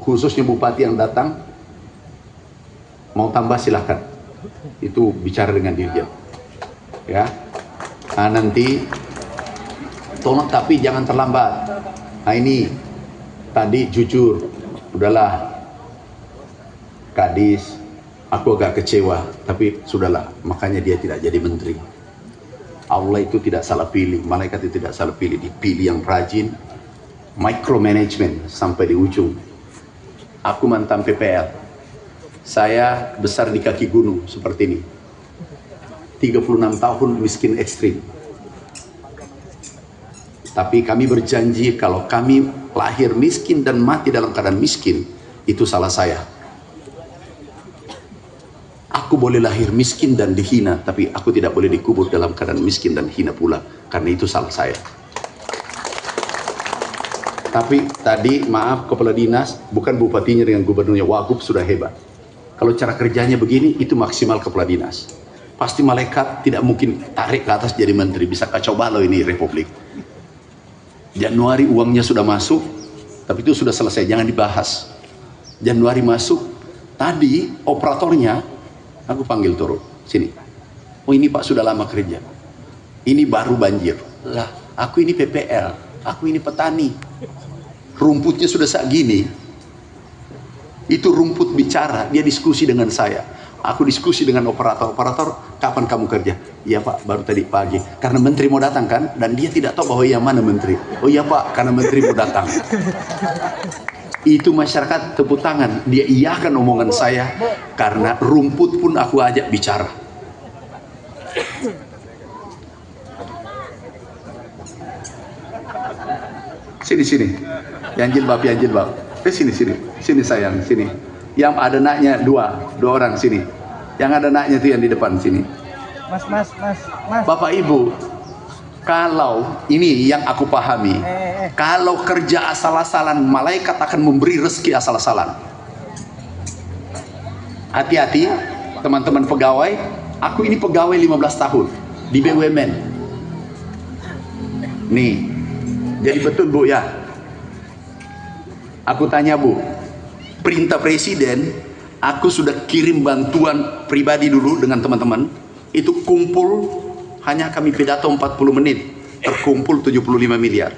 khususnya bupati yang datang, mau tambah silahkan. Itu bicara dengan dirjen. Ya, nah, nanti tolong tapi jangan terlambat. Nah ini tadi jujur, udahlah Kadis, aku agak kecewa, tapi sudahlah, makanya dia tidak jadi menteri. Allah itu tidak salah pilih, malaikat itu tidak salah pilih, dipilih yang rajin, micromanagement sampai di ujung. Aku mantan PPL, saya besar di kaki gunung seperti ini, 36 tahun miskin ekstrim. Tapi kami berjanji kalau kami lahir miskin dan mati dalam keadaan miskin, itu salah saya. Aku boleh lahir miskin dan dihina, tapi aku tidak boleh dikubur dalam keadaan miskin dan hina pula, karena itu salah saya. Tapi tadi maaf kepala dinas, bukan bupatinya dengan gubernurnya, Wagub sudah hebat. Kalau cara kerjanya begini, itu maksimal kepala dinas. Pasti malaikat tidak mungkin tarik ke atas jadi menteri, bisa kacau balau ini republik. Januari uangnya sudah masuk, tapi itu sudah selesai, jangan dibahas. Januari masuk, tadi operatornya aku panggil turun, sini. Oh ini Pak sudah lama kerja. Ini baru banjir. Lah, aku ini PPL, aku ini petani. Rumputnya sudah segini. Itu rumput bicara, dia diskusi dengan saya. Aku diskusi dengan operator. Operator, kapan kamu kerja? Iya Pak, baru tadi pagi. Karena menteri mau datang kan, dan dia tidak tahu bahwa yang mana menteri. Oh iya Pak, karena menteri mau datang. Itu masyarakat tepuk tangan, dia iyakan omongan saya, karena rumput pun aku ajak bicara. Sini, yang jilbab, sini sayang, sini. Yang ada naknya dua orang sini. Yang ada naknya tuh yang di depan sini. Mas. Bapak Ibu, kalau ini yang aku pahami, kalau kerja asal-asalan, malaikat akan memberi rezeki asal-asalan. Hati-hati teman-teman pegawai, aku ini pegawai 15 tahun di BUMN. Nih, jadi betul Bu ya. Aku tanya Bu, perintah presiden, aku sudah kirim bantuan pribadi dulu dengan teman-teman, itu kumpul, hanya kami pidato 40 menit, terkumpul 75 miliar.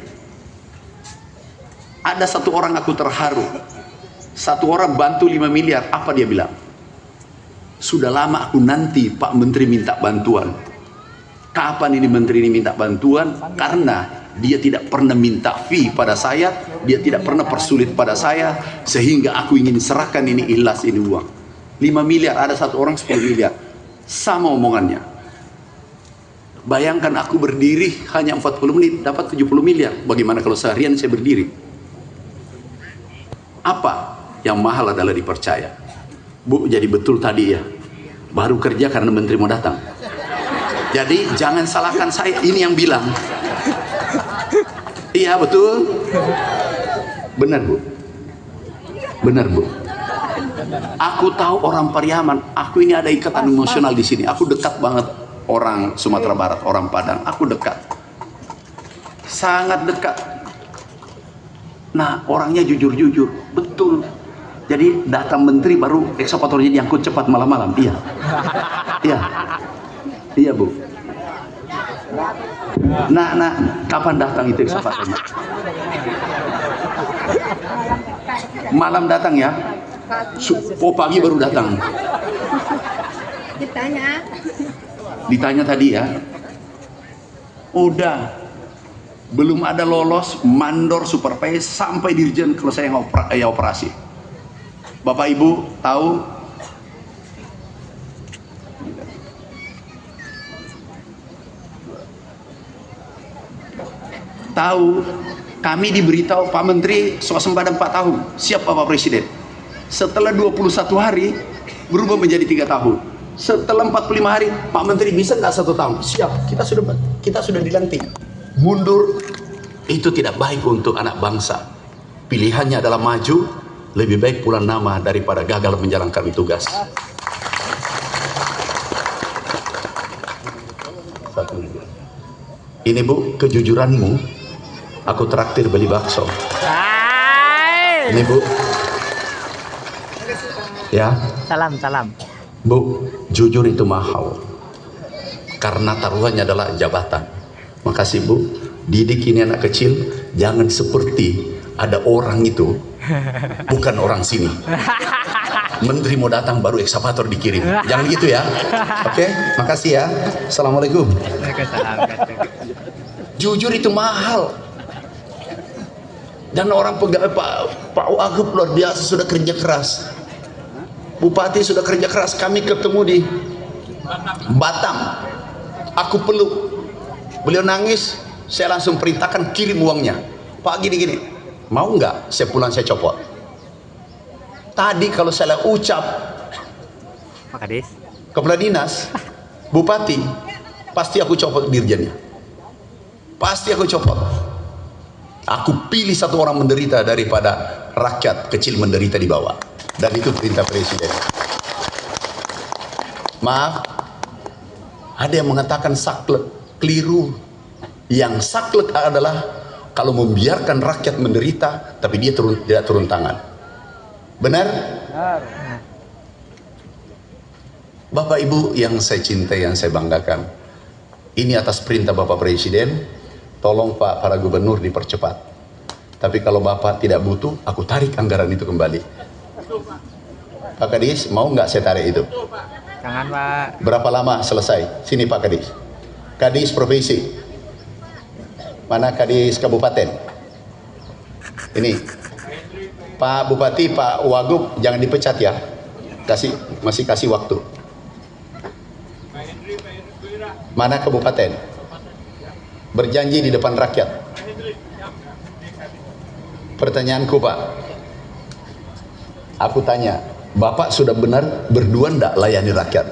Ada satu orang aku terharu, satu orang bantu 5 miliar, apa dia bilang? Sudah lama aku nanti Pak Menteri minta bantuan. Kapan ini Menteri ini minta bantuan? Karena dia tidak pernah minta fee pada saya, dia tidak pernah persulit pada saya, sehingga aku ingin serahkan ini ikhlas, ini uang. 5 miliar, ada satu orang 10 miliar. Sama omongannya. Bayangkan aku berdiri hanya 40 menit, dapat 70 miliar. Bagaimana kalau seharian saya berdiri? Apa yang mahal adalah dipercaya. Bu, jadi betul tadi ya, baru kerja karena menteri mau datang. Jadi jangan salahkan saya, ini yang bilang. Iya betul. Benar Bu. Benar Bu. Aku tahu orang Pariaman, aku ini ada ikatan emosional di sini. Aku dekat banget orang Sumatera Barat, orang Padang. Aku dekat. Sangat dekat. Nah, orangnya jujur-jujur. Betul. Jadi datang menteri baru ekskavatornya diangkut cepat malam-malam. Iya. Iya. Iya Bu. Nah, kapan datang itu ekskavatornya? Malam datang ya? Oh pagi baru datang. Ditanya tadi ya. Udah. Belum ada lolos mandor supervise sampai dirjen selesai operasi. Bapak Ibu tahu kami diberitahu Pak Menteri swasembada 4 tahun, siap Bapak Presiden. Setelah 21 hari berubah menjadi 3 tahun. Setelah 45 hari Pak Menteri bisa nggak 1 tahun? Siap, kita sudah dilantik. Mundur itu tidak baik untuk anak bangsa. Pilihannya adalah maju, lebih baik pulang nama daripada gagal menjalankan tugas. Ini Bu, kejujuranmu, aku traktir beli bakso. Ini Bu, Ya. Salam. Bu, jujur itu mahal. Karena taruhannya adalah jabatan. Makasih Bu. Didik ini anak kecil, jangan seperti ada orang itu, bukan orang sini. Menteri mau datang baru ekskavator dikirim. Jangan gitu ya. Oke, makasih ya. Assalamualaikum. Jujur itu mahal. Dan orang pegawai Pak Wagub luar biasa sudah kerja keras. Bupati sudah kerja keras. Kami ketemu di Batam. Aku peluk. Beliau nangis. Saya langsung perintahkan kirim uangnya. Pak gini. Mau nggak saya pulang saya copot? Tadi kalau saya ucap Pak Kades, kepala dinas, bupati, pasti aku copot dirjennya. Pasti aku copot. Aku pilih satu orang menderita daripada rakyat kecil menderita di bawah. Dan itu perintah presiden. Maaf, ada yang mengatakan saklek, keliru. Yang saklek adalah kalau membiarkan rakyat menderita, tapi dia tidak turun tangan. Benar? Bapak Ibu yang saya cintai, yang saya banggakan, ini atas perintah Bapak Presiden, tolong Pak para gubernur dipercepat. Tapi kalau Bapak tidak butuh, aku tarik anggaran itu kembali. Pak Kadis, mau nggak saya tarik itu? Jangan Pak. Berapa lama selesai? Sini Pak Kadis. Kadis provinsi. Mana Kadis kabupaten? Ini. Pak Bupati, Pak Wagub, jangan dipecat ya. Masih kasih waktu. Mana kabupaten? Berjanji di depan rakyat. Pertanyaanku Pak, aku tanya, Bapak sudah benar berdua ndak layani rakyat?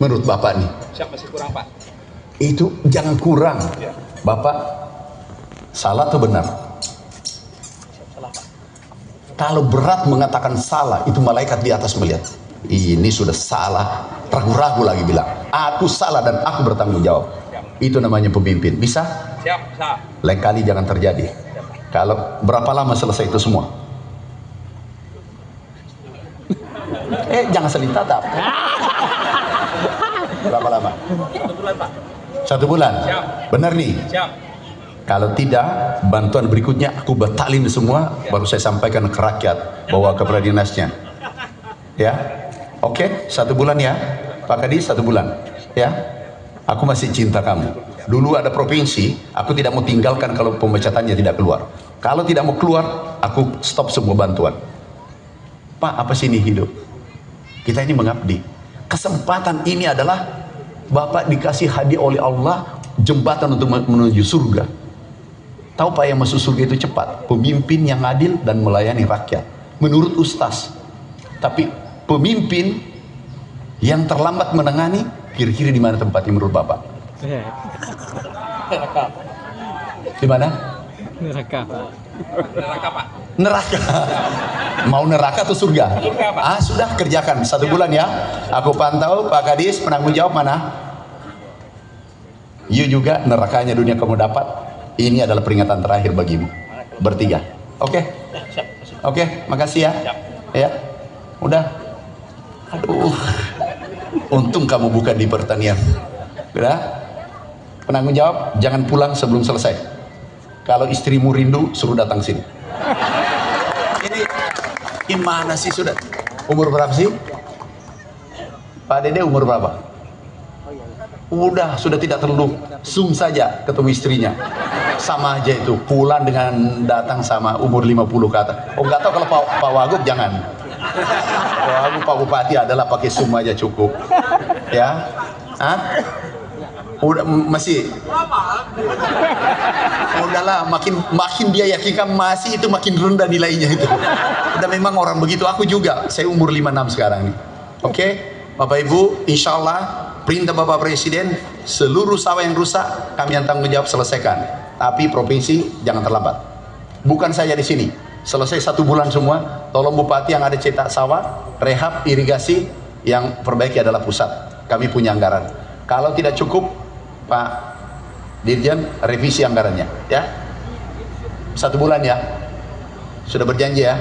Menurut Bapak nih? Siap, masih kurang Pak. Itu jangan kurang. Bapak salah atau benar? Kalau berat mengatakan salah, itu malaikat di atas melihat. Ini sudah salah, ragu-ragu lagi bilang, aku salah dan aku bertanggung jawab. Itu namanya pemimpin. Bisa? Siap. Lain kali jangan terjadi. Kalau berapa lama selesai itu semua? Jangan saling tatap. Berapa lama? 1 bulan Pak. 1 bulan? Siap. Benar nih? Siap. Kalau tidak, bantuan berikutnya aku batalin semua, baru saya sampaikan ke rakyat, bawa ke kepala dinasnya. Ya, oke, 1 bulan ya, Pak Kadis 1 bulan. Ya, aku masih cinta kamu. Dulu ada provinsi, aku tidak mau tinggalkan kalau pemecatannya tidak keluar. Kalau tidak mau keluar, aku stop semua bantuan. Pak, apa sih ini hidup? Kita ini mengabdi. Kesempatan ini adalah Bapak dikasih hadiah oleh Allah, jembatan untuk menuju surga. Tahu Pak, yang masuk surga itu cepat, pemimpin yang adil dan melayani rakyat menurut Ustaz. Tapi pemimpin yang terlambat menangani, kira-kira di mana tempatnya menurut Bapak? Di mana? Neraka. Neraka Pak. Neraka. Mau neraka atau surga? Surga, Pak. Sudah kerjakan 1 bulan ya. Aku pantau Pak Kadis, penanggung jawab mana? You juga nerakanya dunia kamu dapat. Ini adalah peringatan terakhir bagimu bertiga. Oke? Oke, makasih ya. Ya. Udah. Aduh. Untung kamu bukan di pertanian. Udah. Penanggung jawab, jangan pulang sebelum selesai. Kalau istrimu rindu, suruh datang sini. Ini gimana sih sudah? Umur berapa sih? Pak Dede umur berapa? Udah, sudah tidak perlu zoom saja ketemu istrinya. Sama aja itu, pulang dengan datang sama umur 50 ke atas. Oh, nggak tahu kalau Pak Wagub jangan. Pak Bupati adalah pakai zoom aja cukup. Ya. Udah masih. Udahlah, makin dia yakinkan masih itu makin rendah nilainya itu. Udah memang orang begitu, aku juga. Saya umur 56 sekarang nih. Oke, Bapak Ibu, insya Allah perintah Bapak Presiden, seluruh sawah yang rusak kami yang tanggung jawab selesaikan. Tapi provinsi jangan terlambat. Bukan saja di sini. Selesai 1 bulan semua, tolong Bupati yang ada cetak sawah, rehab, irigasi, yang perbaiki adalah pusat. Kami punya anggaran. Kalau tidak cukup, Pak Dirjen revisi anggarannya, ya. 1 bulan ya. Sudah berjanji ya.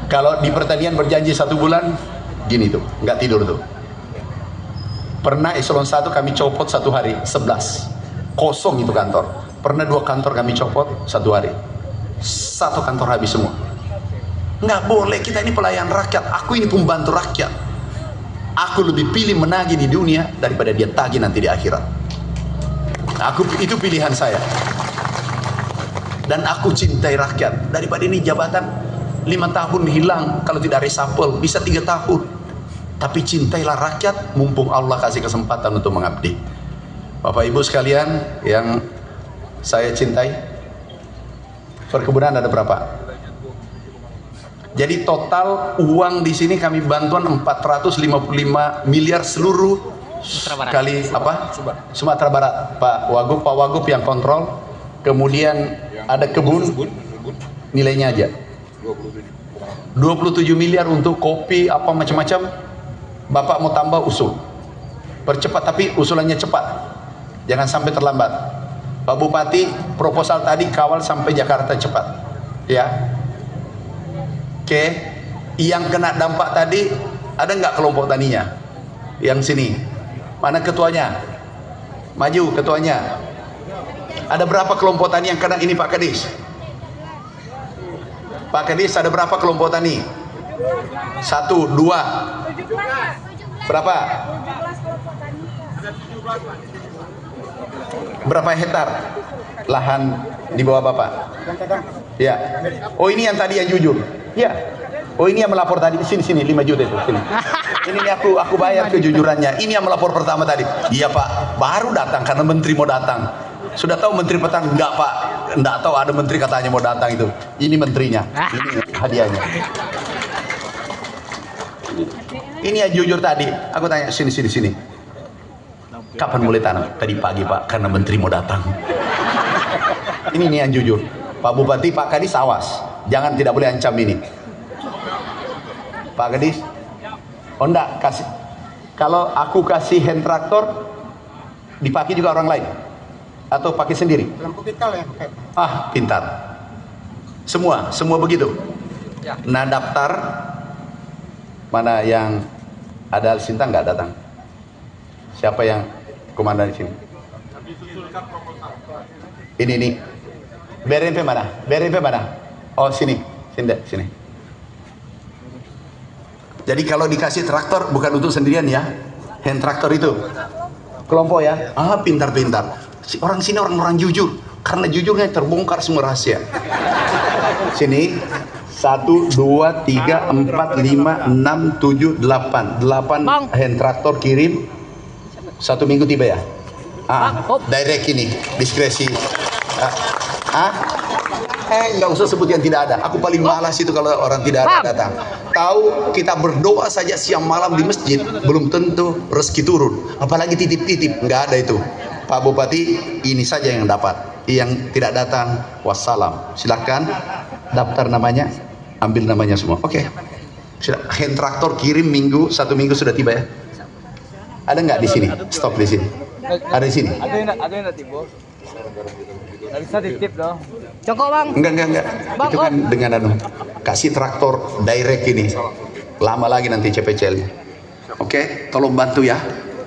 Kalau di pertanian berjanji 1 bulan, gini tuh, nggak tidur tuh. Pernah eselon 1 kami copot 1 hari, 11. Kosong itu kantor. Pernah 2 kantor kami copot 1 hari. 1 kantor habis semua. Nggak boleh, kita ini pelayan rakyat. Aku ini pembantu rakyat. Aku lebih pilih menagih di dunia daripada dia tagih nanti di akhirat. Itu pilihan saya. Dan aku cintai rakyat. Daripada ini jabatan 5 tahun hilang, kalau tidak reshuffle bisa 3 tahun. Tapi cintailah rakyat, mumpung Allah kasih kesempatan untuk mengabdi. Bapak Ibu sekalian yang saya cintai, perkebunan ada berapa? Jadi total uang di sini kami bantuan 455 miliar seluruh kali apa? Sumatera Barat. Pak Wagub yang kontrol. Kemudian ada kebun, nilainya aja 27 miliar untuk kopi apa macam-macam. Bapak mau tambah usul, percepat, tapi usulannya cepat, jangan sampai terlambat. Pak Bupati proposal tadi kawal sampai Jakarta cepat, ya. Oke, yang kena dampak tadi ada nggak kelompok taninya? Yang sini, mana ketuanya? Maju ketuanya. Ada berapa kelompok tani yang kena ini Pak Kadis? Pak Kadis, ada berapa kelompok tani? 1, 2. Berapa? Berapa hektar lahan di bawah Bapak? Ya. Oh, ini yang tadi yang jujur. Ya. Oh, ini yang melapor tadi. Sini 5 juta itu. Sini. Ini aku bayar kejujurannya. Ini yang melapor pertama tadi. Iya Pak, baru datang karena menteri mau datang. Sudah tahu menteri petang? Enggak Pak, enggak tahu, ada menteri katanya mau datang itu. Ini menterinya, ini hadiahnya. Ini yang jujur tadi. Aku tanya, sini. Kapan mulai tanam? Tadi pagi Pak, karena menteri mau datang. Ini yang jujur. Pak Bupati, Pak Kadis, awas. Jangan, tidak boleh ancam ini. Pak Kadis, oh enggak, kasih. Kalau aku kasih hand traktor, dipakai juga orang lain? Atau pakai sendiri? Lampu vital ya pakai. Ah, pintar. Semua begitu. Ya. Nah, daftar mana yang ada Sinta nggak datang? Siapa yang komandan di sini? Ini. BRMP mana? Oh, sini. Jadi kalau dikasih traktor bukan untuk sendirian ya. Hand traktor itu. Kelompok ya. Ah, pintar. Orang sini orang jujur, karena jujurnya terbongkar semua rahasia. Sini 1, 2, 3, 4, 5, 6, 7, 8 hand traktor kirim 1 minggu tiba ya. Direct ini diskresi. Nggak usah sebut yang tidak ada. Aku paling malas itu kalau orang tidak ada datang. Tahu kita berdoa saja siang malam di masjid belum tentu rezeki turun, apalagi titip-titip, nggak ada itu. Pak Bupati, ini saja yang dapat. Yang tidak datang, wassalam. Silakan daftar namanya, ambil namanya semua. Oke. Hand traktor kirim 1 minggu sudah tiba ya. Ada nggak di sini? Stok di sini. Ada di sini. Ada yang tiba. Dari saya titip dong. Cokok Bang. Enggak. Bang, itu kan dengan kasih traktor direct ini. Lama lagi nanti CPCL. Oke, tolong bantu ya.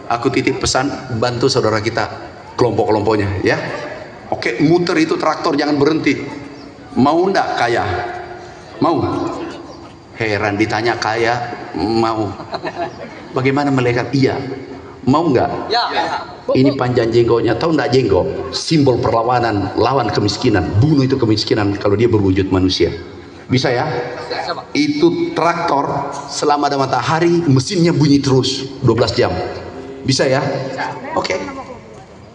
Aku titip pesan, bantu saudara kita, kelompok-kelompoknya ya. Oke, muter itu traktor, jangan berhenti. Mau ndak kaya? Mau? Heran ditanya kaya, mau. Bagaimana melihat? Iya. Mau nggak? Ya. Ini panjang jenggotnya, tahu ndak jenggot? Simbol perlawanan, lawan kemiskinan, bunuh itu kemiskinan kalau dia berwujud manusia. Bisa ya? Itu traktor selama ada matahari, mesinnya bunyi terus 12 jam. Bisa ya? Oke.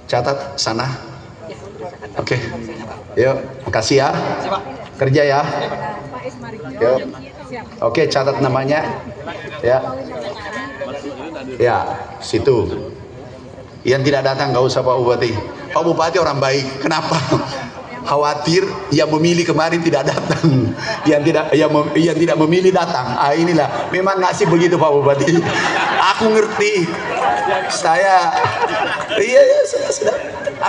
Catat sana. Oke. Yuk, makasih ya. Kerja ya. Yuk. Oke, catat namanya. Ya. Ya, situ. Yang tidak datang nggak usah Pak Bupati. Pak Bupati orang baik. Kenapa? Khawatir yang memilih kemarin tidak datang, yang tidak memilih datang. Inilah memang ngasih begitu Pak Bupati. Aku ngerti. Iya sudah.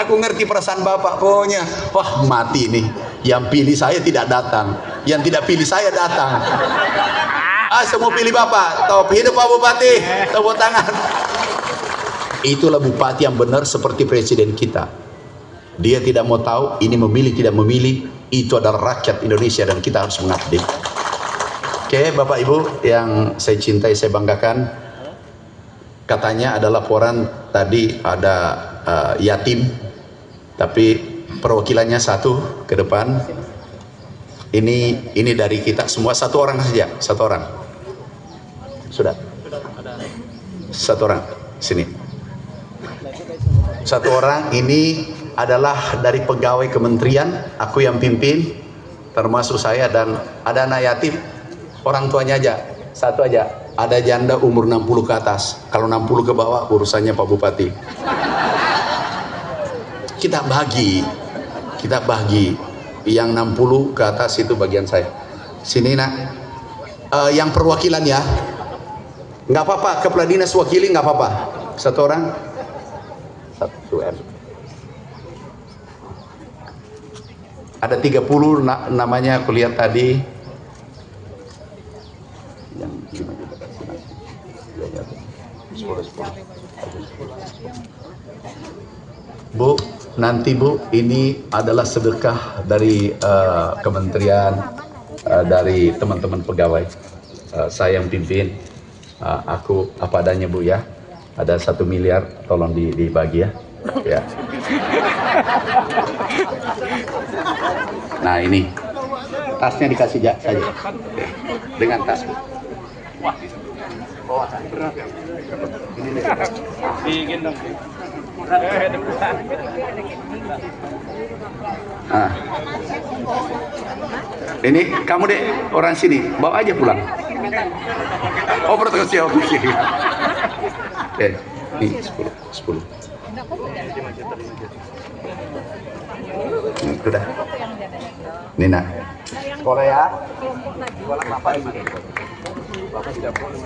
Aku ngerti perasaan Bapak. Pokoknya wah mati nih. Yang pilih saya tidak datang, yang tidak pilih saya datang. Semua pilih Bapak. Top, hidup Pak Bupati. Tepuk tangan. Itulah bupati yang benar seperti presiden kita. Dia tidak mau tahu, ini memilih tidak memilih, itu adalah rakyat Indonesia dan kita harus mengabdi. Oke, Bapak Ibu yang saya cintai, saya banggakan. Katanya ada laporan tadi ada yatim, tapi perwakilannya satu ke depan. Ini dari kita semua, satu orang saja, satu orang. Sudah. Satu orang sini. Satu orang ini adalah dari pegawai kementerian, aku yang pimpin, termasuk saya, dan ada anak yatim, orang tuanya aja, satu aja. Ada janda umur 60 ke atas. Kalau 60 ke bawah urusannya Pak Bupati. Kita bagi. Yang 60 ke atas itu bagian saya. Sini nak. Yang perwakilan ya. Nggak apa-apa, kepala dinas wakili nggak apa-apa. Satu orang. Satu M. Ada 30 namanya aku lihat tadi. Yang 5 juta kasih nanti. 10. Bu, nanti Bu, ini adalah sedekah dari kementerian, dari teman-teman pegawai. Saya yang pimpin, aku apa adanya Bu ya. Ada 1 miliar, tolong dibagi ya. Ya. Nah ini, tasnya dikasih saja. Dengan tas Bu. Nah. Ini kamu deh orang sini, bawa aja pulang. Oh, protokol siap. Oke, ini 10. Sudah. Nina. Sekolah ya. Sekolah Bapak. Bapak tidak boleh.